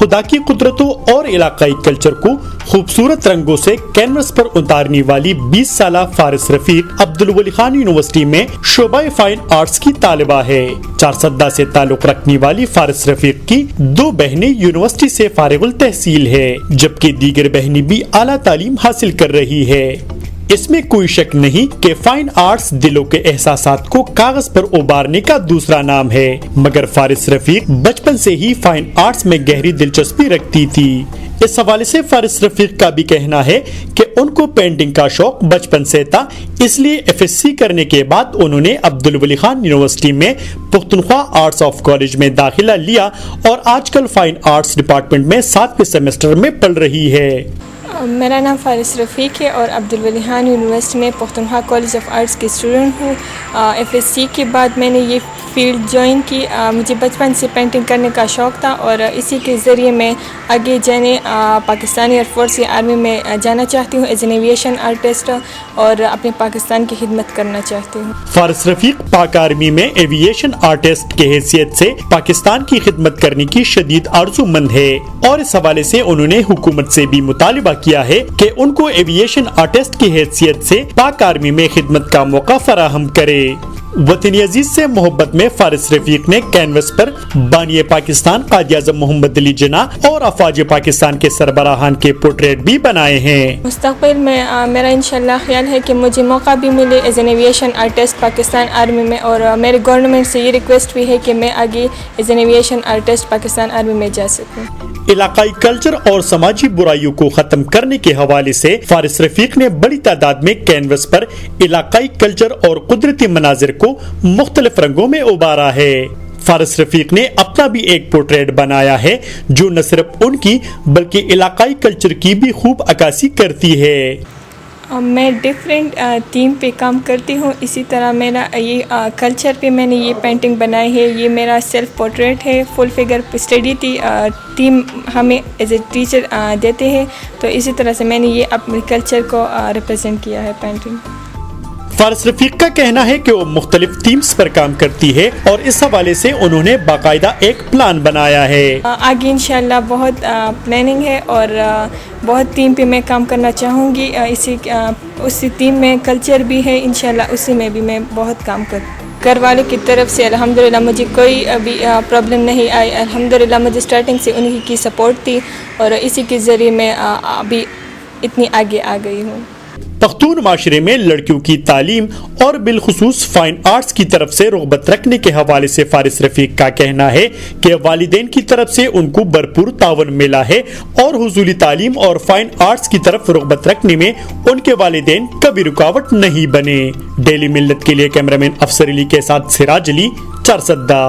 खुदा की कुदरतों और इलाकाई कल्चर को खूबसूरत रंगों से कैनवस पर उतारने वाली 20 साला फारिस रफीक अब्दुल वली खान यूनिवर्सिटी में शोबा फाइन आर्ट्स की तालिबा है। चारसद्दा से ताल्लुक रखने वाली फारिस रफीक की 2 बहनें यूनिवर्सिटी से फारिगुल तहसील है, जबकि दीगर बहनें भी आला तालीम हासिल कर रही है। इसमें कोई शक नहीं कि फाइन आर्ट्स दिलों के एहसासात को कागज पर उबारने का दूसरा नाम है, मगर फारिस रफीक बचपन से ही फाइन आर्ट्स में गहरी दिलचस्पी रखती थी। इस हवाले से फारिस रफीक का भी कहना है कि उनको पेंटिंग का शौक बचपन से था, इसलिए FSC करने के बाद उन्होंने अब्दुल वली खान यूनिवर्सिटी में पुख्तनख्वा आर्ट्स ऑफ कॉलेज में दाखिला लिया और आजकल फाइन आर्ट्स डिपार्टमेंट में 7वें सेमेस्टर में पढ़ रही है। मेरा नाम फारिस रफ़ीक है और अब्दुल वली खान यूनिवर्सिटी में पुख्तनख्वा कॉलेज ऑफ आर्ट्स की स्टूडेंट हूँ। FSC के बाद मैंने ये फील्ड ज्वाइन की। मुझे बचपन से पेंटिंग करने का शौक़ था और इसी के ज़रिए मैं आगे जाने पाकिस्तानी एयरफोर्स या आर्मी में जाना चाहती हूँ एज एन एविएशन आर्टिस्ट और अपने पाकिस्तान की खिदमत करना चाहती हूँ। फारिस रफीक पाक आर्मी में एविएशन आर्टिस्ट के हैसियत से पाकिस्तान की खिदमत करने की शदीद आरज़ूमंद है और इस हवाले से उन्होंने हुकूमत से भी मुतालिबा किया है कि उनको एविएशन आर्टिस्ट की हैसियत से पाक आर्मी में खिदमत का मौका फराहम करे। वतनी अजीज से मोहब्बत में फारिस रफीक ने कैनवस पर बानिए पाकिस्तान कायद आज़म मोहम्मद अली जिन्नाह और अफवाज पाकिस्तान के सरबराहान के पोर्ट्रेट भी बनाए हैं। मुस्तक़बिल में मेरा इंशाल्लाह ख्याल है कि मुझे मौका भी मिले as an aviation artist Pakistan army में, और मेरे गवर्नमेंट से ये रिक्वेस्ट भी है कि मैं आगे as an aviation artist Pakistan army में जा सकूँ। इलाकाई कल्चर और समाजी बुराइयों को खत्म करने के हवाले से फारिस रफीक ने बड़ी तादाद में कैनवस पर इलाकाई कल्चर और कुदरती मनाजिर को मुख्तलिफ रंगों में उबारा है। फारिस रफीक ने अपना भी एक पोर्ट्रेट बनाया है जो न सिर्फ उनकी बल्कि इलाकाई कल्चर की भी खूब अक्कासी करती है। मैं डिफरेंट थीम पे काम करती हूँ। इसी तरह मेरा ये कल्चर पे मैंने ये पेंटिंग बनाई है। ये मेरा सेल्फ पोर्ट्रेट है। फुल फिगर स्टडी टीम हमें एज ए टीचर देते हैं, तो इसी तरह से मैंने ये अपने कल्चर को रिप्रेजेंट किया है पेंटिंग। फारिस रफीक का कहना है कि वो मुख्तलिफ थीम्स पर काम करती है और इस हवाले से उन्होंने बाकायदा एक प्लान बनाया है। आगे इंशाल्लाह बहुत प्लानिंग है और बहुत थीम पे मैं काम करना चाहूँगी। उसी थीम में कल्चर भी है, इंशाल्लाह उसी में भी मैं बहुत काम घर वाले की तरफ से अल्हम्दुलिल्लाह मुझे कोई अभी प्रॉब्लम नहीं आई। अल्हम्दुलिल्लाह मुझे स्टार्टिंग से उन्हीं की सपोर्ट थी और इसी के ज़रिए मैं अभी इतनी आगे आ गई हूँ। पख्तून माशरे में लड़कियों की तालीम और बिलखुसूस फाइन आर्ट्स की तरफ से रग़बत रखने के हवाले से फारिस रफीक का कहना है कि वालिदैन की तरफ से उनको भरपूर तावन मिला है और हुजूरी तालीम और फाइन आर्ट्स की तरफ रग़बत रखने में उनके वालिदैन कभी रुकावट नहीं बने। डेली मिल्लत के लिए कैमरामैन अफसर अली के साथ सिराज अली, चारसद्दा।